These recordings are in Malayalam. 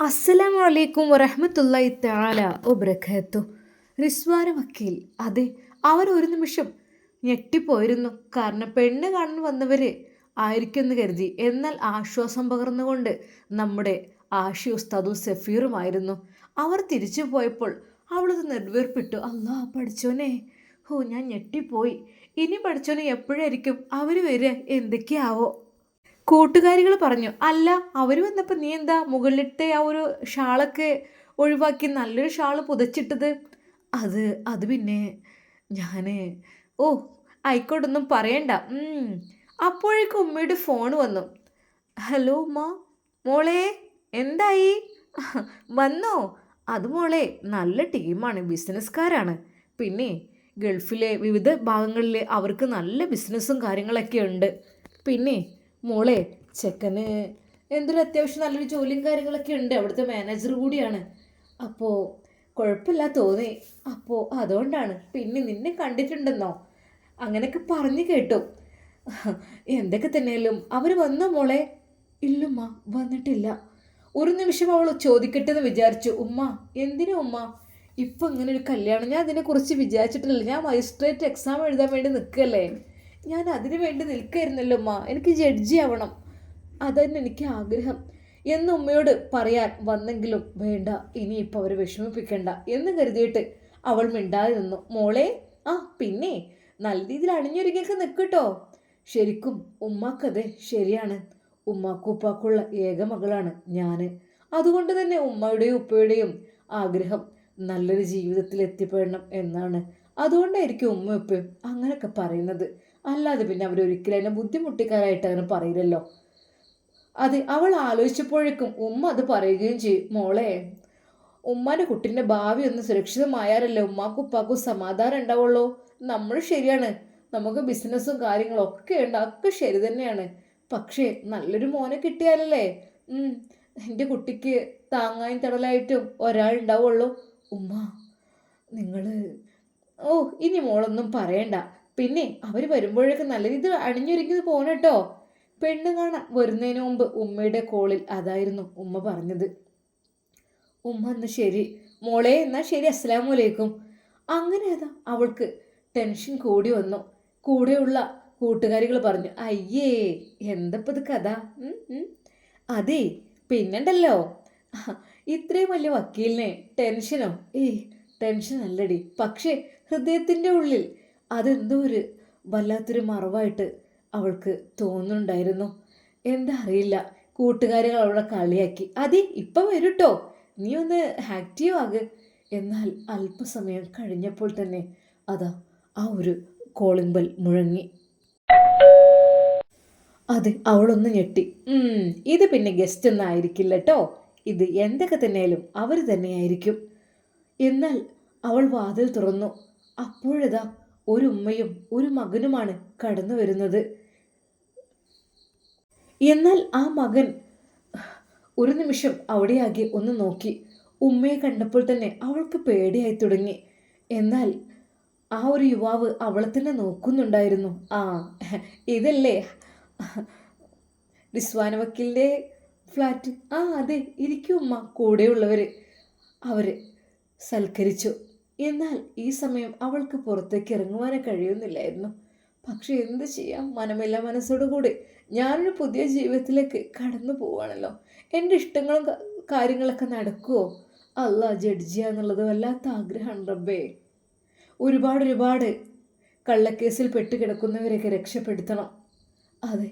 അസ്സലാമു അലൈക്കും വറഹ്മത്തുള്ളാഹി തആല വബറകാതുഹു. റിസ്വാന വക്കീൽ, അതെ, അവർ ഒരു നിമിഷം ഞെട്ടിപ്പോയിരുന്നു. കാരണം പെണ്ണ് കാണാൻ വന്നവര് ആയിരിക്കുമെന്ന് കരുതി. എന്നാൽ ആശ്വാസം പകർന്നുകൊണ്ട് നമ്മുടെ ആഷി ഉസ്താദും സഫീറുമായിരുന്നു. അവർ തിരിച്ചു പോയപ്പോൾ അവളത് നെടുവീർപ്പിട്ടു. അല്ലാ പഠിച്ചോനെ, ഞാൻ ഞെട്ടിപ്പോയി. ഇനി പഠിച്ചോനെ എപ്പോഴായിരിക്കും അവർ വരിക? എന്തൊക്കെയാവോ? കൂട്ടുകാരികൾ പറഞ്ഞു, അല്ല, അവർ വന്നപ്പോൾ നീ എന്താ മുകളിലത്തെ ആ ഒരു ഷാളൊക്കെ ഒഴിവാക്കി നല്ലൊരു ഷാള് പുതച്ചിട്ടത്? അത് അത് പിന്നെ ഞാൻ, ഓ ആയിക്കോട്ടൊന്നും പറയണ്ട. അപ്പോഴേക്കും ഉമ്മയുടെ ഫോൺ വന്നു. ഹലോ ഉമ്മ. മോളെ, എന്തായി? വന്നോ? അത് മോളെ, നല്ല ടീമാണ്, ബിസിനസ്സുകാരാണ്. പിന്നെ ഗൾഫിലെ വിവിധ ഭാഗങ്ങളിൽ അവർക്ക് നല്ല ബിസിനസ്സും കാര്യങ്ങളൊക്കെ ഉണ്ട്. പിന്നെ മോളെ, ചെക്കന് എന്തൊരു അത്യാവശ്യം നല്ലൊരു ജോലിയും കാര്യങ്ങളൊക്കെ ഉണ്ട്, അവിടുത്തെ മാനേജർ കൂടിയാണ്. അപ്പോൾ കുഴപ്പമില്ല തോന്നി. അപ്പോൾ അതുകൊണ്ടാണ്. പിന്നെ നിന്നെ കണ്ടിട്ടുണ്ടെന്നോ അങ്ങനെയൊക്കെ പറഞ്ഞു കേട്ടു. എന്തൊക്കെ തന്നെയാലും അവർ വന്നോ മോളെ? ഇല്ലുമ്മ, വന്നിട്ടില്ല. ഒരു നിമിഷം അവൾ ചോദിക്കട്ടെ എന്ന് വിചാരിച്ചു. ഉമ്മ, എന്തിനാ ഉമ്മ ഇപ്പം ഇങ്ങനെ ഒരു കല്യാണം? ഞാൻ അതിനെക്കുറിച്ച് വിചാരിച്ചിട്ടില്ല. ഞാൻ മജിസ്ട്രേറ്റ് എക്സാം എഴുതാൻ വേണ്ടി നിൽക്കല്ലേ. ഞാൻ അതിനു വേണ്ടി നിൽക്കായിരുന്നല്ലോ ഉമ്മ. എനിക്ക് ജഡ്ജി ആവണം, അതന്നെ എനിക്ക് ആഗ്രഹം എന്ന് ഉമ്മയോട് പറയാൻ വന്നെങ്കിലും വേണ്ട, ഇനിയിപ്പോൾ അവരെ വിഷമിപ്പിക്കണ്ട എന്ന് കരുതിയിട്ട് അവൾ മിണ്ടാതെ നിന്നു. മോളെ, പിന്നെ നല്ല രീതിയിൽ അണിഞ്ഞൊരുങ്ങിയൊക്കെ നിൽക്കട്ടോ. ശരിക്കും ഉമ്മാക്കതെ ശരിയാണ്. ഉമ്മാക്കും ഉപ്പാക്കുള്ള ഏക മകളാണ് ഞാൻ. അതുകൊണ്ട് തന്നെ ഉമ്മയുടെയും ഉപ്പയുടെയും ആഗ്രഹം നല്ലൊരു ജീവിതത്തിൽ എത്തിപ്പെടണം എന്നാണ്. അതുകൊണ്ടായിരിക്കും ഉമ്മ ഉപ്പയും അങ്ങനെയൊക്കെ പറയുന്നത്. അല്ലാതെ പിന്നെ അവരൊരിക്കലും എന്നെ ബുദ്ധിമുട്ടിക്കാനായിട്ട് അങ്ങനെ പറയില്ലല്ലോ. അത് അവൾ ആലോചിച്ചപ്പോഴേക്കും ഉമ്മ അത് പറയുകയും ചെയ്യും. മോളെ, ഉമ്മാൻ്റെ കുട്ടീൻ്റെ ഭാവി ഒന്ന് സുരക്ഷിതമായാലല്ലേ ഉമ്മാക്കും ഉപ്പാക്കും സമാധാനം ഉണ്ടാവുള്ളൂ. നമ്മൾ ശരിയാണ്, നമുക്ക് ബിസിനസ്സും കാര്യങ്ങളും ഒക്കെ ഉണ്ട്, ഒക്കെ ശരി തന്നെയാണ്. പക്ഷേ നല്ലൊരു മോനെ കിട്ടിയാലല്ലേ എൻ്റെ കുട്ടിക്ക് താങ്ങായും തടലായിട്ടും ഒരാളുണ്ടാവുള്ളൂ. ഉമ്മ, നിങ്ങൾ, ഇനി മോളൊന്നും പറയണ്ട. പിന്നെ അവർ വരുമ്പോഴൊക്കെ നല്ല രീതിയിൽ അണിഞ്ഞൊരുങ്ങി പോകണം. പെണ്ണ് കാണാൻ വരുന്നതിന് മുമ്പ് ഉമ്മയുടെ കോളിൽ അതായിരുന്നു ഉമ്മ പറഞ്ഞത്. ഉമ്മ, എന്നാ ശരി മോളെ, എന്നാ ശരി, അസ്സലാമു അലൈക്കും. അങ്ങനെ അതാ അവൾക്ക് ടെൻഷൻ കൂടി വന്നു. കൂടെയുള്ള കൂട്ടുകാരികൾ പറഞ്ഞു, അയ്യേ എന്തപ്പത് കഥ. അതെ, പിന്നെണ്ടല്ലോ, ഇത്രയും വലിയ വക്കീലിനെ ടെൻഷനോ? ടെൻഷൻ അല്ലടി, പക്ഷേ ഹൃദയത്തിൻ്റെ ഉള്ളിൽ അതെന്തോ ഒരു വല്ലാത്തൊരു മറവായിട്ട് അവൾക്ക് തോന്നുന്നുണ്ടായിരുന്നു. എന്താ അറിയില്ല, കൂട്ടുകാരികൾ അവളെ കളിയാക്കി. അതെ, ഇപ്പം വരൂട്ടോ, നീ ഒന്ന് ആക്റ്റീവ് ആക്. എന്നാൽ അല്പസമയം കഴിഞ്ഞപ്പോൾ തന്നെ അതാ ആ ഒരു കോളിംഗ് ബെൽ മുഴങ്ങി. അത് അവളൊന്ന് ഞെട്ടി. ഇത് പിന്നെ ഗസ്റ്റ് ഒന്നും ആയിരിക്കില്ല കേട്ടോ, ഇത് എന്തൊക്കെ തന്നെയാലും അവർ തന്നെയായിരിക്കും. എന്നാൽ അവൾ വാതിൽ തുറന്നു. അപ്പോഴതാ ഒരു ഉമ്മയും ഒരു മകനുമാണ് കടന്നു വരുന്നത്. എന്നാൽ ആ മകൻ ഒരു നിമിഷം അവിടെയാകെ ഒന്ന് നോക്കി. ഉമ്മയെ കണ്ടപ്പോൾ തന്നെ അവൾക്ക് പേടിയായി തുടങ്ങി. എന്നാൽ ആ ഒരു യുവാവ് അവളെ തന്നെ നോക്കുന്നുണ്ടായിരുന്നു. ഇതല്ലേ റിസ്വാന വക്കീലിൻ്റെ ഫ്ലാറ്റ്? അതെ, ഇരിക്കും ഉമ്മ. കൂടെയുള്ളവർ അവർ സൽക്കരിച്ചു. എന്നാൽ ഈ സമയം അവൾക്ക് പുറത്തേക്ക് ഇറങ്ങുവാനേ കഴിയുന്നില്ലായിരുന്നു. പക്ഷെ എന്ത് ചെയ്യാം, മനമില്ല മനസ്സോടുകൂടി ഞാനൊരു പുതിയ ജീവിതത്തിലേക്ക് കടന്നു പോവാണല്ലോ. എൻ്റെ ഇഷ്ടങ്ങളും കാര്യങ്ങളൊക്കെ നടക്കുമോ? അല്ലാ, ജഡ്ജിയാന്നുള്ളത് വല്ലാത്ത ആഗ്രഹമാണ് റബ്ബേ. ഒരുപാട് കള്ളക്കേസിൽ പെട്ട് കിടക്കുന്നവരെയൊക്കെ രക്ഷപ്പെടുത്തണം. അതെ,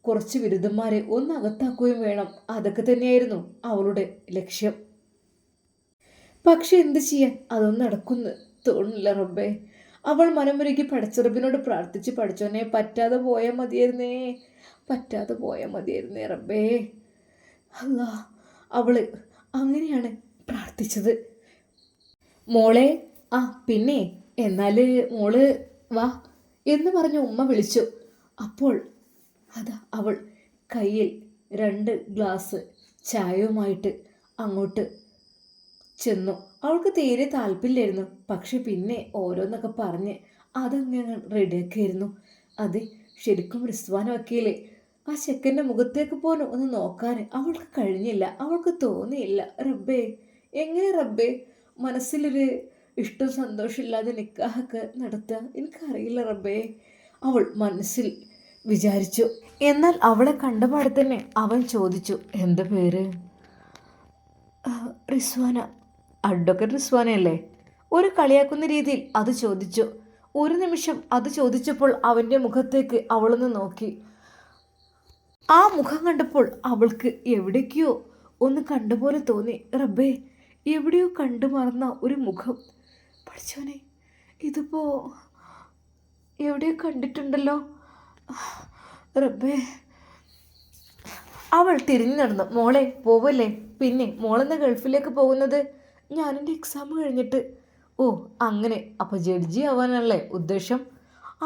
കുറച്ച് വിരുദ്ധന്മാരെ ഒന്ന് അകത്താക്കുകയും വേണം. അതൊക്കെ തന്നെയായിരുന്നു അവളുടെ ലക്ഷ്യം. പക്ഷെ എന്ത് ചെയ്യാൻ, അതൊന്നും നടക്കുന്നു തോന്നില്ല റബ്ബേ. അവൾ മനമുരുകി പടച്ചിറപ്പിനോട് പ്രാർത്ഥിച്ച്, പഠിച്ചോനെ പറ്റാതെ പോയാൽ മതിയായിരുന്നേ റബ്ബേ. അല്ലാ, അവള് അങ്ങനെയാണ് പ്രാർത്ഥിച്ചത്. മോളെ, പിന്നെ എന്നാൽ മോള് വാ എന്ന് പറഞ്ഞ് ഉമ്മ വിളിച്ചു. അപ്പോൾ അതാ അവൾ കയ്യിൽ 2 ഗ്ലാസ് ചായയുമായിട്ട് അങ്ങോട്ട് ചെന്നു. അവൾക്ക് തീരെ താല്പര്യമില്ലായിരുന്നു. പക്ഷെ പിന്നെ ഓരോന്നൊക്കെ പറഞ്ഞ് അതങ്ങനെ റെഡിയാക്കിയായിരുന്നു. അതെ, ശരിക്കും റിസ്വാന വക്കീലെ ആ ചെക്കൻ്റെ മുഖത്തേക്ക് പോലും ഒന്ന് നോക്കാൻ അവൾക്ക് കഴിഞ്ഞില്ല. അവൾക്ക് തോന്നിയില്ല. റബ്ബേ, എങ്ങനെ റബ്ബേ മനസ്സിലൊരു ഇഷ്ടം സന്തോഷമില്ലാതെ നിക്കാഹൊക്കെ നടത്തുക? എനിക്കറിയില്ല റബ്ബേ, അവൾ മനസ്സിൽ വിചാരിച്ചു. എന്നാൽ അവളെ കണ്ടപാടെ തന്നെ അവൻ ചോദിച്ചു, എന്താ പേര്? റിസ്വാന. അഡ്വക്കേറ്റ് റിസ്വാനയല്ലേ? ഒരു കളിയാക്കുന്ന രീതിയിൽ അത് ചോദിച്ചു. ഒരു നിമിഷം അത് ചോദിച്ചപ്പോൾ അവൻ്റെ മുഖത്തേക്ക് അവളൊന്ന് നോക്കി. ആ മുഖം കണ്ടപ്പോൾ അവൾക്ക് എവിടേക്കോ ഒന്ന് കണ്ടുപോലെ തോന്നി. റബ്ബേ, എവിടെയോ കണ്ടു മറന്ന ഒരു മുഖം. പഠിച്ചോനെ, ഇതിപ്പോ എവിടെയോ കണ്ടിട്ടുണ്ടല്ലോ റബ്ബേ. അവൾ തിരിഞ്ഞു നടന്നു. മോളെ പോവല്ലേ? പിന്നെ മോളെന്ന ഗൾഫിലേക്ക് പോകുന്നത്? ഞാനെൻ്റെ എക്സാം കഴിഞ്ഞിട്ട്. ഓ അങ്ങനെ, അപ്പോൾ ജഡ്ജി ആവാനല്ലേ ഉദ്ദേശം?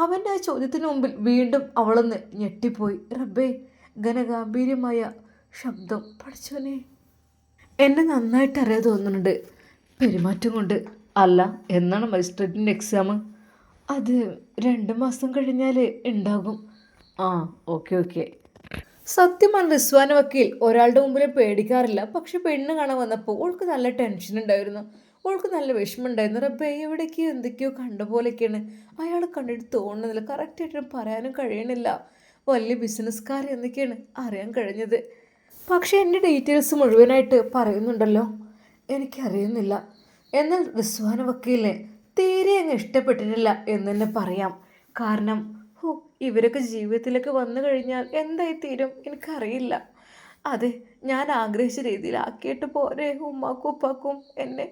അവൻ്റെ ആ ചോദ്യത്തിന് മുമ്പിൽ വീണ്ടും അവളൊന്ന് ഞെട്ടിപ്പോയി. റബ്ബേ, ഘനഗാംഭീര്യമായ ശബ്ദം. പഠിച്ചോനെ, എന്നെ നന്നായിട്ട് അറിയാൻ തോന്നുന്നുണ്ട് പെരുമാറ്റം കൊണ്ട്. അല്ല, എന്നാണ് മജിസ്ട്രേറ്റിൻ്റെ എക്സാം? അത് 2 മാസം കഴിഞ്ഞാൽ ഉണ്ടാകും. ആ, ഓക്കെ ഓക്കെ. സത്യമാണ്, റിസ്വാന വക്കീൽ ഒരാളുടെ മുമ്പിൽ പേടിക്കാറില്ല. പക്ഷെ പെണ്ണ് കാണാൻ വന്നപ്പോൾ ഓൾക്ക് നല്ല ടെൻഷൻ ഉണ്ടായിരുന്നു. ഓൾക്ക് നല്ല വിഷമമുണ്ടായിരുന്നു. റബ്ബേ, എവിടേക്കോ എന്തൊക്കെയോ കണ്ട പോലെയൊക്കെയാണ്. അയാൾ കണ്ടിട്ട് തോന്നുന്നില്ല, കറക്റ്റായിട്ട് പറയാനും കഴിയണില്ല. വലിയ ബിസിനസ്സുകാർ എന്നൊക്കെയാണ് അറിയാൻ കഴിഞ്ഞത്. പക്ഷേ എൻ്റെ ഡീറ്റെയിൽസ് മുഴുവനായിട്ട് പറയുന്നുണ്ടല്ലോ, എനിക്കറിയുന്നില്ല. എന്നാൽ റിസ്വാന വക്കീലിനെ തീരെ അങ്ങ് ഇഷ്ടപ്പെട്ടിട്ടില്ല എന്ന് തന്നെ പറയാം. കാരണം ഇവരൊക്കെ ജീവിതത്തിലേക്ക് വന്നു കഴിഞ്ഞാൽ എന്തായി തീരും എനിക്കറിയില്ല. അതെ, ഞാൻ ആഗ്രഹിച്ച രീതിയിലാക്കിയിട്ട് പോരെ ഉമ്മാക്കും ഉപ്പാക്കും എന്നെ.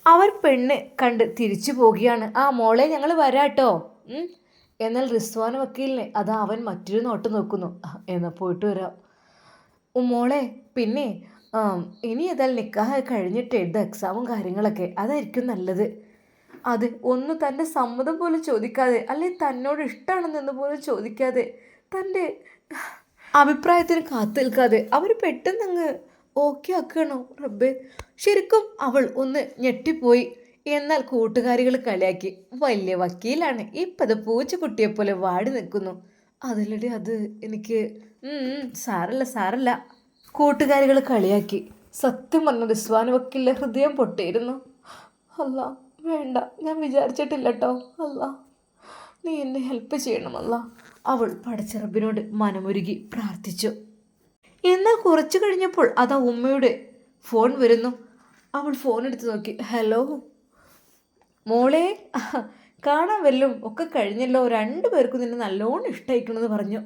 അവർ പെണ്ണ് കണ്ട് തിരിച്ചു പോകുകയാണ്. ആ മോളെ, ഞങ്ങൾ വരാട്ടോ. എന്നാൽ റിസ്വാന വക്കീലിനെ അതാ അവൻ മറ്റൊരു നോട്ട് നോക്കുന്നു. എന്നാൽ പോയിട്ട് വരാം മോളെ. പിന്നെ ഇനി ഏതായാലും നിക്കാഹ് കഴിഞ്ഞിട്ട് എഴുത എക്സാമും കാര്യങ്ങളൊക്കെ, അതായിരിക്കും നല്ലത്. അത് ഒന്ന് തൻ്റെ സമ്മതം പോലും ചോദിക്കാതെ, അല്ലെങ്കിൽ തന്നോട് ഇഷ്ടമാണെന്ന് പോലും ചോദിക്കാതെ, തൻ്റെ അഭിപ്രായത്തിന് കാത്തു നിൽക്കാതെ അവർ പെട്ടെന്നങ്ങ് ഓക്കെ ആക്കണോ റബ്ബേ? ശരിക്കും അവൾ ഒന്ന് ഞെട്ടിപ്പോയി. എന്നാൽ കൂട്ടുകാരികൾ കളിയാക്കി, വലിയ വക്കീലാണ്, ഇപ്പത് പൂച്ചക്കുട്ടിയെപ്പോലെ വാടി നിൽക്കുന്നു. അതിലടി അത് എനിക്ക് സാരല്ല സാരല്ല. കൂട്ടുകാരികൾ കളിയാക്കി. സത്യം പറഞ്ഞ റിസ്വാന വക്കീലിൻ്റെ ഹൃദയം പൊട്ടിയിരുന്നു. അല്ല, വേണ്ട, ഞാൻ വിചാരിച്ചിട്ടില്ല കേട്ടോ. അല്ല, നീ എന്നെ ഹെൽപ്പ് ചെയ്യണമല്ല. അവൾ പടച്ചിറബിനോട് മനമൊരുകി പ്രാർത്ഥിച്ചു. എന്നാൽ കുറച്ചു കഴിഞ്ഞപ്പോൾ അതാ ഉമ്മയുടെ ഫോൺ വരുന്നു. അവൾ ഫോൺ എടുത്ത് നോക്കി. ഹലോ മോളെ, കാണാൻ വല്ലും ഒക്കെ കഴിഞ്ഞല്ലോ. 2 പേർക്കും നിന്നെ നല്ലോണം ഇഷ്ടമായിക്കണമെന്ന് പറഞ്ഞു.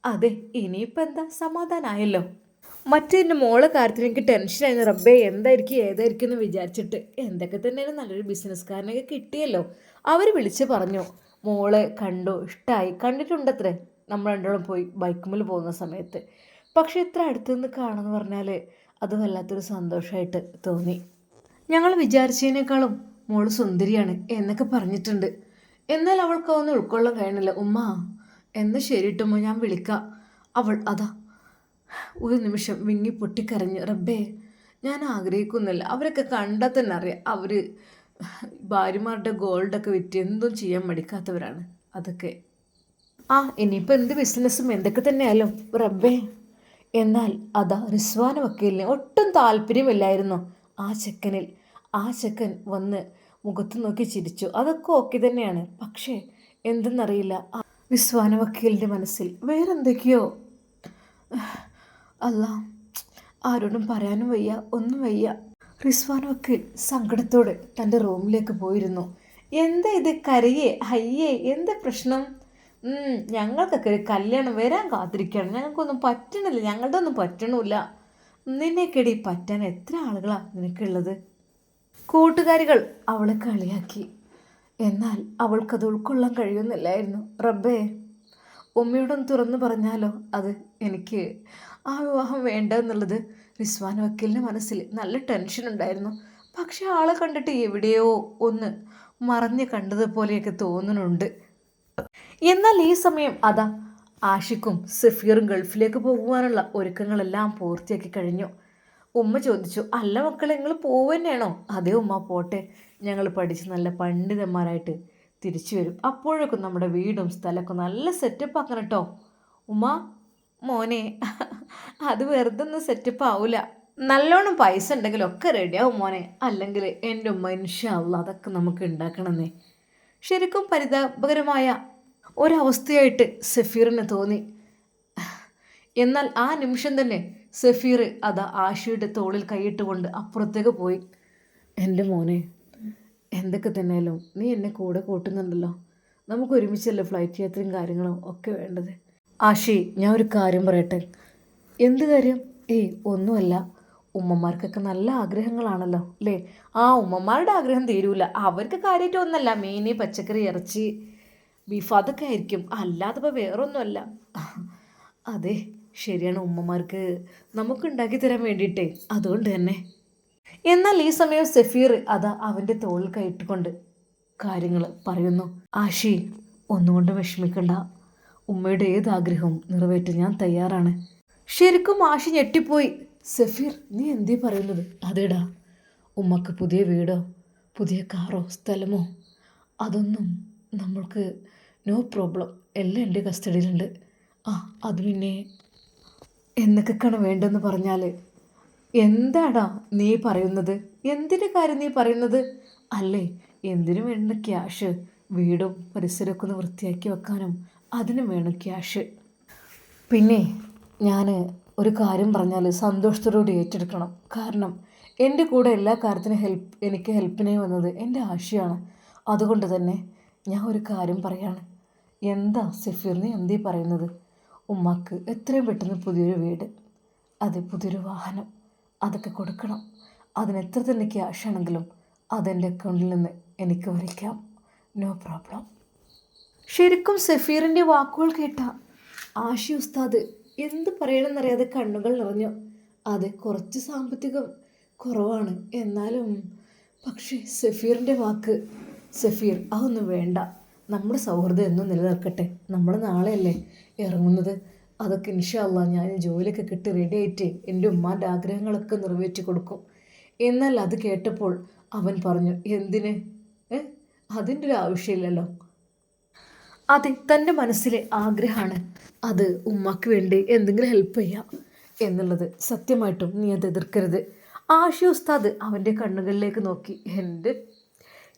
അതെ, ഇനിയിപ്പോൾ എന്താ, സമാധാനമായല്ലോ. മറ്റേ മോളെ കാര്യത്തിൽ എനിക്ക് ടെൻഷനായിരുന്നു റബ്ബേ, എന്തായിരിക്കും ഏതായിരിക്കും എന്ന് വിചാരിച്ചിട്ട്. എന്തൊക്കെ തന്നെയാണ്, നല്ലൊരു ബിസിനസ്സുകാരനൊക്കെ കിട്ടിയല്ലോ. അവർ വിളിച്ച് പറഞ്ഞു, മോളെ കണ്ടു, ഇഷ്ടമായി. കണ്ടിട്ടുണ്ടത്രേ നമ്മൾ രണ്ടോളം പോയി ബൈക്കുമ്പിൽ പോകുന്ന സമയത്ത്. പക്ഷേ ഇത്ര അടുത്തുനിന്ന് കാണുമെന്ന് പറഞ്ഞാൽ അത് വല്ലാത്തൊരു സന്തോഷമായിട്ട് തോന്നി. ഞങ്ങൾ വിചാരിച്ചതിനേക്കാളും മോള് സുന്ദരിയാണ് എന്നൊക്കെ പറഞ്ഞിട്ടുണ്ട്. എന്നാൽ അവൾക്ക് അതൊന്നും ഉൾക്കൊള്ളാൻ കഴിയണില്ല. ഉമ്മ എന്ന് ശരിയിട്ടുമ്മ, ഞാൻ വിളിക്കാം. അവൾ അതാ ഒരു നിമിഷം വിങ്ങി പൊട്ടിക്കരഞ്ഞു. റബ്ബേ, ഞാൻ ആഗ്രഹിക്കുന്നില്ല. അവരൊക്കെ കണ്ടാൽ തന്നെ അറിയാം, അവർ ഭാര്യമാരുടെ ഗോൾഡൊക്കെ വിറ്റ് എന്തും ചെയ്യാൻ മടിക്കാത്തവരാണ്. അതൊക്കെ ഇനിയിപ്പോൾ എന്ത് ബിസിനസ്സും എന്തൊക്കെ തന്നെയായാലും റബ്ബേ. എന്നാൽ അതാ റിസ്വാന വക്കീലിന് ഒട്ടും താല്പര്യമില്ലായിരുന്നു ആ ചെക്കനിൽ. ആ ചെക്കൻ വന്ന് മുഖത്ത് നോക്കി ചിരിച്ചു. അതൊക്കെ ഓക്കെ തന്നെയാണ്. പക്ഷേ എന്തെന്നറിയില്ല, റിസ്വാന വക്കീലിൻ്റെ മനസ്സിൽ വേറെന്തൊക്കെയോ. അല്ല, ആരോടും പറയാനും വയ്യ, ഒന്നും വയ്യ. റിസ്വാന വക്കീൽ സങ്കടത്തോടെ തൻ്റെ റൂമിലേക്ക് പോയിരുന്നു. എന്താ ഇത്, കരയേ ഹയ്യേ, എന്താ പ്രശ്നം? ഞങ്ങൾക്കൊക്കെ ഒരു കല്യാണം വരാൻ കാത്തിരിക്കുകയാണ്. ഞങ്ങൾക്കൊന്നും പറ്റണില്ല, ഞങ്ങളുടെ ഒന്നും പറ്റണില്ല. നിന്നെക്കെടി പറ്റാൻ എത്ര ആളുകളാണ് നിനക്കുള്ളത്? കൂട്ടുകാരികൾ അവളെ കളിയാക്കി. എന്നാൽ അവൾക്കത് ഉൾക്കൊള്ളാൻ കഴിയുന്നില്ലായിരുന്നു. റബ്ബേ, ഉമ്മയോടൊന്ന് തുറന്നു പറഞ്ഞാലോ? അത് എനിക്ക് ആ വിവാഹം വേണ്ട എന്നുള്ളത് റിസ്വാന വക്കീലിൻ്റെ മനസ്സിൽ നല്ല ടെൻഷൻ ഉണ്ടായിരുന്നു. പക്ഷെ ആളെ കണ്ടിട്ട് എവിടെയോ ഒന്ന് മറഞ്ഞ് കണ്ടതുപോലെയൊക്കെ തോന്നുന്നുണ്ട്. എന്നാൽ ഈ സമയം അതാ ആഷിഖും സഫീറും ഗൾഫിലേക്ക് പോകുവാനുള്ള ഒരുക്കങ്ങളെല്ലാം പൂർത്തിയാക്കി കഴിഞ്ഞു. ഉമ്മ ചോദിച്ചു, അല്ല മക്കളെ, നിങ്ങൾ പോവുകയാണോ? അതേ ഉമ്മ, പോട്ടെ, ഞങ്ങൾ പഠിച്ച് നല്ല പണ്ഡിതന്മാരായിട്ട് തിരിച്ചു വരും. അപ്പോഴേക്കും നമ്മുടെ വീടും സ്ഥലമൊക്കെ നല്ല സെറ്റപ്പ് ആക്കണം കേട്ടോ. ഉമ്മ മോനെ അത് വെറുതെ ഒന്നും സെറ്റപ്പ് ആവില്ല, നല്ലോണം പൈസ ഉണ്ടെങ്കിലൊക്കെ റെഡിയാവും മോനെ, അല്ലെങ്കിൽ എൻ്റെ ഉമ്മ ഇൻഷാ അള്ളാ അതൊക്കെ നമുക്ക് ഉണ്ടാക്കണമെന്നേ. ശരിക്കും പരിതാപകരമായ ഒരവസ്ഥയായിട്ട് സഫീറിന് തോന്നി. എന്നാൽ ആ നിമിഷം തന്നെ സഫീർ അതാ ആഷിയുടെ തോളിൽ കൈയിട്ടുകൊണ്ട് അപ്പുറത്തേക്ക് പോയി. എൻ്റെ മോനെ, എന്തൊക്കെ തന്നെയാലും നീ എന്നെ കൂടെ കൂട്ടുന്നുണ്ടല്ലോ, നമുക്ക് ഒരുമിച്ചല്ലേ ഫ്ലൈറ്റ് യാത്രയും കാര്യങ്ങളും ഒക്കെ വേണ്ടത്. ആഷി, ഞാൻ ഒരു കാര്യം പറയട്ടെ. എന്ത് കാര്യം? ഏയ് ഒന്നുമല്ല, ഉമ്മമാർക്കൊക്കെ നല്ല ആഗ്രഹങ്ങളാണല്ലോ അല്ലേ? ആ ഉമ്മമാരുടെ ആഗ്രഹം തീരൂല, അവർക്ക് കാര്യമായിട്ട് ഒന്നല്ല, മീൻ പച്ചക്കറി ഇറച്ചി ബീഫ് അതൊക്കെ ആയിരിക്കും, അല്ലാതെ ഇപ്പോൾ വേറൊന്നുമല്ല. അതെ ശരിയാണ്, ഉമ്മമാർക്ക് നമുക്ക് ഉണ്ടാക്കി തരാൻ വേണ്ടിയിട്ടേ, അതുകൊണ്ട് തന്നെ. എന്നാൽ ഈ സമയം സഫീർ അതാ അവൻ്റെ തോളിൽ കയറ്റിക്കൊണ്ട് കാര്യങ്ങൾ പറയുന്നു. ആഷി, ഒന്നുകൊണ്ട് വിഷമിക്കണ്ട, ഉമ്മയുടെ ഏത് ആഗ്രഹവും നിറവേറ്റാൻ ഞാൻ തയ്യാറാണ്. ശരിക്കും ആഷി ഞെട്ടിപ്പോയി. സഫീർ, നീ എന്തേ പറയുന്നത്? അതേടാ, ഉമ്മക്ക് പുതിയ വീടോ പുതിയ കാറോ സ്ഥലമോ അതൊന്നും നമ്മൾക്ക് നോ പ്രോബ്ലം, എല്ലാം എൻ്റെ കസ്റ്റഡിയിലുണ്ട്. ആ അത് പിന്നെ എന്നൊക്കെയാണ് വേണ്ടെന്ന് പറഞ്ഞാൽ എന്താടാ നീ പറയുന്നത്? എന്തിൻ്റെ കാര്യം നീ പറയുന്നത്? അല്ലേ, എന്തിനു വേണ്ട ക്യാഷ്? വീടും പരിസരമൊക്കെ ഒന്ന് വൃത്തിയാക്കി വെക്കാനും അതിനും വേണം ക്യാഷ്. പിന്നെ ഞാൻ ഒരു കാര്യം പറഞ്ഞാൽ സന്തോഷത്തോടുകൂടി ഏറ്റെടുക്കണം. കാരണം എൻ്റെ കൂടെ എല്ലാ കാര്യത്തിനും എനിക്ക് ഹെൽപ്പിനായി വന്നത് എൻ്റെ ആശയാണ്. അതുകൊണ്ട് തന്നെ ഞാൻ ഒരു കാര്യം പറയാണ്. എന്താ സഫീർ, നീ എന്തീ പറയുന്നത്? ഉമ്മാക്ക് എത്രയും പെട്ടെന്ന് പുതിയൊരു വീട്, അത് പുതിയൊരു വാഹനം അതൊക്കെ കൊടുക്കണം. അതിനെത്ര തന്നെ ക്യാഷ് ആണെങ്കിലും അതെൻ്റെ അക്കൗണ്ടിൽ നിന്ന് എനിക്ക് വരയ്ക്കാം, നോ പ്രോബ്ലം. ശരിക്കും സഫീറിൻ്റെ വാക്കുകൾ കേട്ട ആഷി ഉസ്താദ് എന്ത് പറയണമെന്നറിയാതെ കണ്ണുകൾ നിറഞ്ഞു. അത് കുറച്ച് സാമ്പത്തികം കുറവാണ്, എന്നാലും പക്ഷേ സഫീറിൻ്റെ വാക്ക്, സഫീർ അതൊന്നും വേണ്ട, നമ്മുടെ സൗഹൃദം എന്നും നിലനിൽക്കട്ടെ, നമ്മൾ നാളെയല്ലേ ഇറങ്ങുന്നത്, അതൊക്കെ ഇൻഷാ അള്ളാ ഞാൻ ജോലിയൊക്കെ കിട്ടി റെഡി ആയിട്ട് എൻ്റെ ഉമ്മാൻ്റെ ആഗ്രഹങ്ങളൊക്കെ നിറവേറ്റി കൊടുക്കും. എന്നാൽ അത് കേട്ടപ്പോൾ അവൻ പറഞ്ഞു, എന്തിന്? അതിൻ്റെ ഒരു ആവശ്യമില്ലല്ലോ. അതെ, തൻ്റെ മനസ്സിലെ ആഗ്രഹമാണ് അത് ഉമ്മക്ക് വേണ്ടി എന്തെങ്കിലും ഹെൽപ്പ് ചെയ്യാം എന്നുള്ളത്. സത്യമായിട്ടും നീ അത് എതിർക്കരുത്. ആഷി ഉസ്താദ് അവൻ്റെ കണ്ണുകളിലേക്ക് നോക്കി. എൻ്റെ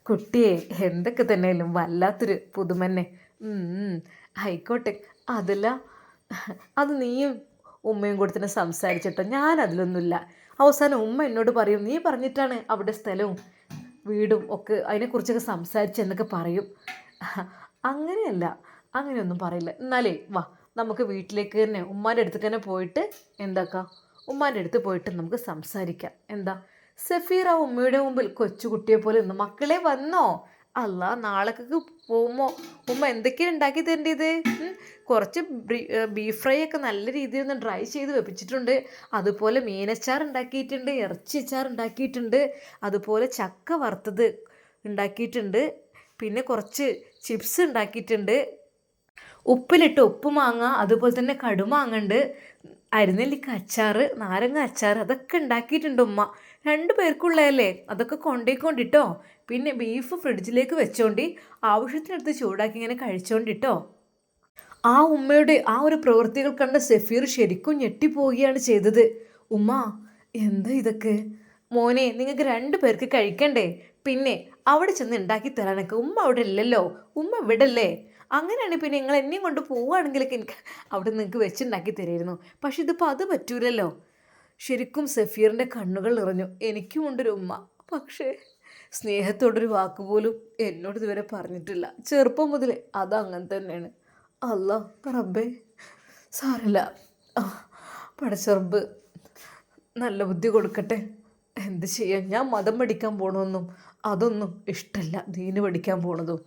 കുട്ടിയെ, എന്തൊക്കെ തന്നെയാലും വല്ലാത്തൊരു പുതുമന്നെ. ആയിക്കോട്ടെ, അതല്ല, അത് നീയും ഉമ്മയും കൂടെ തന്നെ സംസാരിച്ചിട്ടോ, ഞാൻ അതിലൊന്നുമില്ല. അവസാനം ഉമ്മ എന്നോട് പറയും, നീ പറഞ്ഞിട്ടാണ് അവിടെ സ്ഥലവും വീടും ഒക്കെ അതിനെക്കുറിച്ചൊക്കെ സംസാരിച്ചെന്നൊക്കെ പറയും. അങ്ങനെയല്ല, അങ്ങനെയൊന്നും പറയില്ല. എന്നാലേ വാ, നമുക്ക് വീട്ടിലേക്ക് തന്നെ ഉമ്മാൻ്റെ അടുത്തേക്ക് തന്നെ പോയിട്ട് എന്താക്കാം, ഉമ്മാൻ്റെ അടുത്ത് പോയിട്ട് നമുക്ക് സംസാരിക്കാം. എന്താ? സഫീർ ആ ഉമ്മയുടെ മുമ്പിൽ കൊച്ചുകുട്ടിയെ പോലെ ഒന്ന്, മക്കളെ വന്നോ? അല്ല, നാളേക്കൊക്കെ പോകുമ്പോൾ ഉമ്മ എന്തൊക്കെയാണ് ഉണ്ടാക്കി തരേണ്ടത്? കുറച്ച് ബീഫ് ഫ്രൈ ഒക്കെ നല്ല രീതിയിൽ ഒന്ന് ഡ്രൈ ചെയ്ത് വെപ്പിച്ചിട്ടുണ്ട്, അതുപോലെ മീനച്ചാർ ഉണ്ടാക്കിയിട്ടുണ്ട്, ഇറച്ചി അച്ചാർ ഉണ്ടാക്കിയിട്ടുണ്ട്, അതുപോലെ ചക്ക വറുത്തത് ഉണ്ടാക്കിയിട്ടുണ്ട്, പിന്നെ കുറച്ച് ചിപ്സ് ഉണ്ടാക്കിയിട്ടുണ്ട്, ഉപ്പിലിട്ട് ഉപ്പുമാങ്ങ, അതുപോലെ തന്നെ കടുമാങ്ങ ഉണ്ട്, അരിനെല്ലിക്ക അച്ചാർ, നാരങ്ങ അച്ചാർ, അതൊക്കെ ഉണ്ടാക്കിയിട്ടുണ്ട് ഉമ്മ. 2 പേർക്കുള്ളതല്ലേ, അതൊക്കെ കൊണ്ടേക്കൊണ്ടിട്ടോ. പിന്നെ ബീഫ് ഫ്രിഡ്ജിലേക്ക് വെച്ചോണ്ടി, ആവശ്യത്തിനടുത്ത് ചൂടാക്കി ഇങ്ങനെ കഴിച്ചോണ്ടിട്ടോ. ആ ഉമ്മയുടെ ആ ഒരു പ്രവൃത്തികൾ കണ്ട സഫീർ ശരിക്കും ഞെട്ടിപ്പോവുകയാണ് ചെയ്തത്. ഉമ്മ, എന്താ ഇതൊക്കെ? മോനെ, നിങ്ങൾക്ക് 2 പേർക്ക് കഴിക്കണ്ടേ? പിന്നെ അവിടെ ചെന്ന് ഉണ്ടാക്കി തരാനൊക്കെ ഉമ്മ അവിടെ ഇല്ലല്ലോ, ഉമ്മ ഇവിടെ അല്ലേ? അങ്ങനെയാണെങ്കിൽ പിന്നെ നിങ്ങൾ എന്നെയും കൊണ്ട് പോവുകയാണെങ്കിലൊക്കെ എനിക്ക് അവിടെ നിങ്ങൾക്ക് വെച്ചുണ്ടാക്കി തരുമായിരുന്നു. പക്ഷെ ഇതിപ്പോൾ അത് പറ്റൂലല്ലോ. ശരിക്കും സഫീറിൻ്റെ കണ്ണുകൾ നിറഞ്ഞു. എനിക്കും ഉണ്ടൊരു ഉമ്മ, പക്ഷേ സ്നേഹത്തോടൊരു വാക്കുപോലും എന്നോട് ഇതുവരെ പറഞ്ഞിട്ടില്ല. ചെറുപ്പം മുതൽ അതങ്ങനെ തന്നെയാണ്. അല്ലാ റബ്ബേ, സാരല്ല, പടച്ചറബ് നല്ല ബുദ്ധി കൊടുക്കട്ടെ. എന്ത് ചെയ്യാൻ, ഞാൻ മതം പഠിക്കാൻ പോകണമെന്നും അതൊന്നും ഇഷ്ടമല്ല, ദീന് പഠിക്കാൻ പോണതും.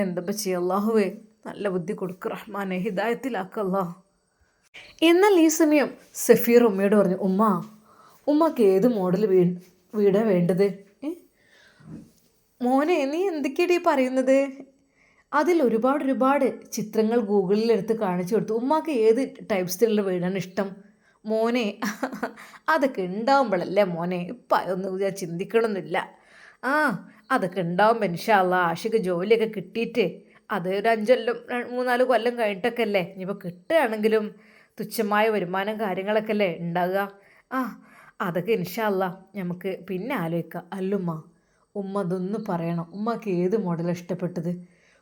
എന്തപ്പോൾ ചെയ്യുക? അല്ലാഹുവേ നല്ല ബുദ്ധി കൊടുക്കുക റഹ്മാനെ, ഹിദായത്തിലാക്കല്ലാ. എന്നാൽ ഈ സമയം സഫീർ ഉമ്മയോട് പറഞ്ഞു, ഉമ്മക്ക് ഏത് മോഡൽ വീടാണ് വേണ്ടത്? മോനെ, നീ എന്തൊക്കെയാണ് ഈ പറയുന്നത്? അതിൽ ഒരുപാട് ചിത്രങ്ങൾ ഗൂഗിളിലെടുത്ത് കാണിച്ചു കൊടുത്തു. ഉമ്മാക്ക് ഏത് ടൈപ്പ് സ്റ്റൈലിലുള്ള വീടാണ് ഇഷ്ടം? മോനെ, അതൊക്കെ ഉണ്ടാവുമ്പോഴല്ലേ മോനെ, ഇപ്പം അതൊന്നും ഞാൻ ചിന്തിക്കണമെന്നില്ല. ആ, അതൊക്കെ ഉണ്ടാവുമ്പോൾ ഇൻഷാ അല്ലാ ആഷിക്ക് ജോലിയൊക്കെ കിട്ടിയിട്ട് അത് ഒരു 5 കൊല്ലം 3-4 കൊല്ലം കഴിഞ്ഞിട്ടൊക്കെ അല്ലേ ഇനിയിപ്പോൾ കിട്ടുകയാണെങ്കിലും തുച്ഛമായ വരുമാനം കാര്യങ്ങളൊക്കെ അല്ലേ ഉണ്ടാകുക. ആ അതൊക്കെ ഇൻഷാ അല്ലാ നമുക്ക് പിന്നെ ആലോചിക്കാം. അല്ലുമ്മ ഉമ്മ അതൊന്ന് പറയണം. ഉമ്മക്ക് ഏത് മോഡലാണ് ഇഷ്ടപ്പെട്ടത്?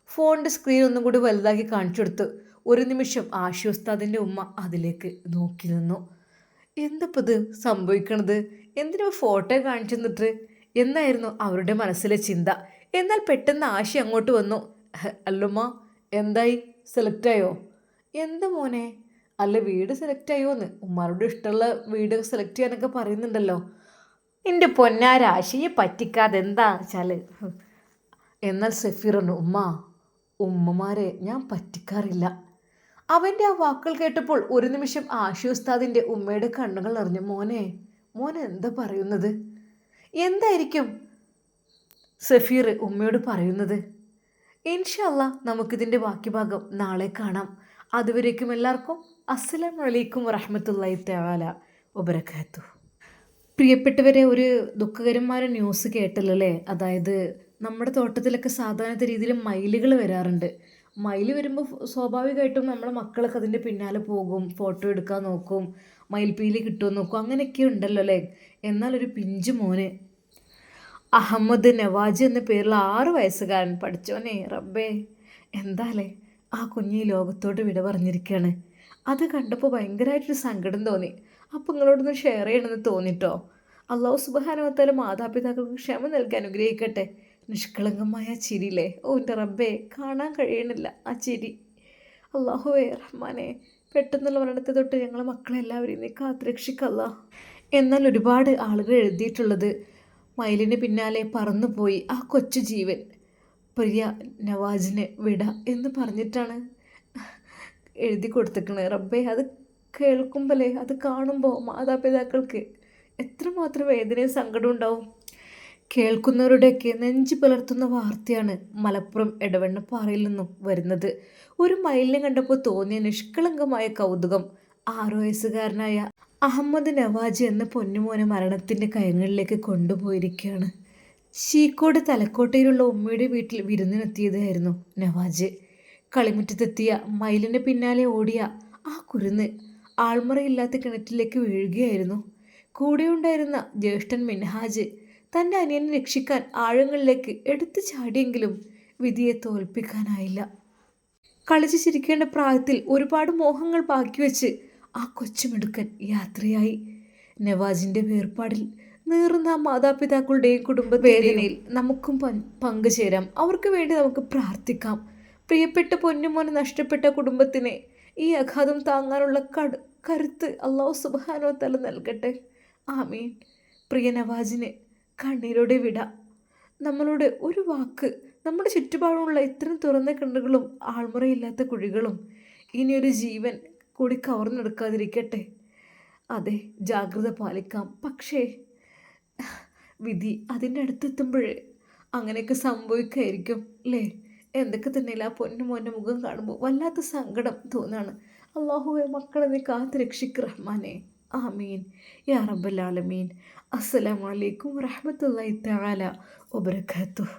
ഫോണിൻ്റെ സ്ക്രീൻ ഒന്നും കൂടി വലുതാക്കി കാണിച്ചു കൊടുത്ത് ഒരു നിമിഷം ആശുസ്താദിൻ്റെ ഉമ്മ അതിലേക്ക് നോക്കി നിന്നു. എന്തപ്പോൾ ഇത് സംഭവിക്കണത്? എന്തിനാ ഫോട്ടോ കാണിച്ചു തന്നിട്ട് എന്നായിരുന്നു അവരുടെ മനസ്സിലെ ചിന്ത. എന്നാൽ പെട്ടെന്ന് ആശി അങ്ങോട്ട് വന്നു. അല്ലുമ്മ എന്തായി, സെലക്റ്റായോ? എന്താ മോനെ? അല്ല വീട് സെലക്റ്റായോ എന്ന്. ഉമ്മാരോട് ഇഷ്ടമുള്ള വീട് സെലക്ട് ചെയ്യാനൊക്കെ പറയുന്നുണ്ടല്ലോ. എൻ്റെ പൊന്നാരാശിയെ പറ്റിക്കാതെ എന്താ വെച്ചാൽ. എന്നാൽ സഫീറുണ്ട് ഉമ്മമാരെ ഞാൻ പറ്റിക്കാറില്ല. അവൻ്റെ ആ വാക്കുകൾ കേട്ടപ്പോൾ ഒരു നിമിഷം ആശുസ്താദിൻ്റെ ഉമ്മയുടെ കണ്ണുകൾ നിറഞ്ഞു. മോനെ എന്താ പറയുന്നത്? എന്തായിരിക്കും സഫീർ ഉമ്മയോട് പറയുന്നത്? ഇൻഷാ അല്ലാ നമുക്കിതിൻ്റെ ബാക്കി ഭാഗം നാളെ കാണാം. അതുവരേക്കും എല്ലാവർക്കും അസ്സലാമു അലൈക്കും വറഹ്മത്തുള്ളാഹി തആല വബറകാതുഹു. പ്രിയപ്പെട്ടവരെ, ഒരു ദുഃഖകരമായ ന്യൂസ് കേട്ടല്ലോ അല്ലേ? അതായത് നമ്മുടെ തോട്ടത്തിലൊക്കെ സാധാരണ രീതിയിൽ മയിലുകൾ വരാറുണ്ട്. മയിൽ വരുമ്പോൾ സ്വാഭാവികമായിട്ടും നമ്മളെ മക്കളൊക്കെ അതിൻ്റെ പിന്നാലെ പോകും, ഫോട്ടോ എടുക്കാൻ നോക്കും, മയിൽപ്പീലി കിട്ടുമോ നോക്കും, അങ്ങനെയൊക്കെ ഉണ്ടല്ലോ അല്ലേ? എന്നാൽ ഒരു പിഞ്ചു മോന് അഹമ്മദ് നവാജ് എന്ന പേരുള്ള 6 വയസ്സുകാരൻ, പഠിച്ചോനെ റബ്ബേ എന്താലേ ആ കുഞ്ഞ് ലോകത്തോട് വിട പറഞ്ഞിരിക്കുകയാണ്. അത് കണ്ടപ്പോൾ ഭയങ്കരമായിട്ടൊരു സങ്കടം തോന്നി. അപ്പോൾ നിങ്ങളോടൊന്ന് ഷെയർ ചെയ്യണമെന്ന് തോന്നിട്ടോ. അള്ളാഹു സുബ്ഹാനഹു വ തആല മാതാപിതാക്കൾക്ക് ക്ഷമ നൽകി അനുഗ്രഹിക്കട്ടെ. നിഷ്കളങ്കമായ ചിരിയില്ലേ, എൻ്റെ റബ്ബേ കാണാൻ കഴിയണില്ല ആ ചിരി. അള്ളാഹുവേ റഹ്മാനെ, പെട്ടെന്നുള്ള മരണത്തെ തൊട്ട് ഞങ്ങളെ മക്കളെല്ലാവരെയും നീ കാത്തുരക്ഷിക്കല്ല. എന്നാൽ ഒരുപാട് ആളുകൾ എഴുതിയിട്ടുള്ളത് മയിലിന് പിന്നാലെ പറന്നുപോയി ആ കൊച്ചു ജീവൻ പ്രിയ നവാജിനെ വിട എന്ന് പറഞ്ഞിട്ടാണ് എഴുതി കൊടുത്തിരിക്കുന്നത്. റബ്ബേ അത് കേൾക്കുമ്പോഴേ, അത് കാണുമ്പോൾ മാതാപിതാക്കൾക്ക് എത്രമാത്രം വേദനയും സങ്കടവും ഉണ്ടാവും. കേൾക്കുന്നവരുടെയൊക്കെ നെഞ്ചു പുലർത്തുന്ന വാർത്തയാണ് മലപ്പുറം എടവണ്ണപ്പാറയിൽ നിന്നും വരുന്നത്. ഒരു മയിലിനെ കണ്ടപ്പോൾ തോന്നിയ നിഷ്കളങ്കമായ കൗതുകം 6 വയസ്സുകാരനായ അഹമ്മദ് നവാജ് എന്ന പൊന്നുമോനെ മരണത്തിൻ്റെ കയങ്ങളിലേക്ക് കൊണ്ടുപോയിരിക്കുകയാണ്. ശീക്കോട് തലക്കോട്ടയിലുള്ള ഉമ്മയുടെ വീട്ടിൽ വിരുന്നിനെത്തിയതായിരുന്നു നവാജ്. കളിമുറ്റത്തെത്തിയ മയിലിന് പിന്നാലെ ഓടിയ ആ കുരുന്ന് ആൾമറയില്ലാത്ത കിണറ്റിലേക്ക് വീഴുകയായിരുന്നു. കൂടെയുണ്ടായിരുന്ന ജ്യേഷ്ഠൻ മിൻഹാജ് തൻ്റെ അനിയനെ രക്ഷിക്കാൻ ആഴങ്ങളിലേക്ക് എടുത്തു ചാടിയെങ്കിലും വിധിയെ തോൽപ്പിക്കാനായില്ല. കളിച്ച് ചിരിക്കേണ്ട പ്രായത്തിൽ ഒരുപാട് മോഹങ്ങൾ ബാക്കി വെച്ച് ആ കൊച്ചുമിടുക്കൻ യാത്രയായി. നവാജിൻ്റെ വേർപാടിൽ നീറുന്ന മാതാപിതാക്കളുടെയും കുടുംബ വേദനയിൽ നമുക്കും പങ്കുചേരാം. അവർക്ക് വേണ്ടി നമുക്ക് പ്രാർത്ഥിക്കാം. പ്രിയപ്പെട്ട പൊന്നുമോനെ നഷ്ടപ്പെട്ട കുടുംബത്തിന് ഈ ആഘാതം താങ്ങാനുള്ള കരുത്ത് അല്ലാഹു സുബ്ഹാനഹു വ തആല നൽകട്ടെ. ആമീൻ. പ്രിയ നവാജിന് കണ്ണീരോടെ വിട. നമ്മളോട് ഒരു വാക്ക്, നമ്മുടെ ചുറ്റുപാടുമുള്ള ഇത്തരം തുറന്ന കണ്ണുകളും ആൾമുറയില്ലാത്ത കുഴികളും ഇനിയൊരു ജീവൻ കൂടി കവർന്നെടുക്കാതിരിക്കട്ടെ. അതെ, ജാഗ്രത പാലിക്കാം. പക്ഷേ വിധി അതിൻ്റെ അടുത്തെത്തുമ്പോഴേ അങ്ങനെയൊക്കെ സംഭവിക്കായിരിക്കും അല്ലേ? എന്തൊക്കെ തന്നെയില്ല, ആ പൊന്നുമോൻ്റെ മുഖം കാണുമ്പോൾ വല്ലാത്ത സങ്കടം തോന്നാണ്. അള്ളാഹുവെ മക്കളെ നീ കാത്ത് രക്ഷിക്ക് റഹ്മാനെ. ആമീൻ യാ റബ്ബൽ ആലമീൻ. അസ്സലാമു അലൈക്കും വറഹ്മത്തുള്ളാഹി തആല വബറകാതുഹു.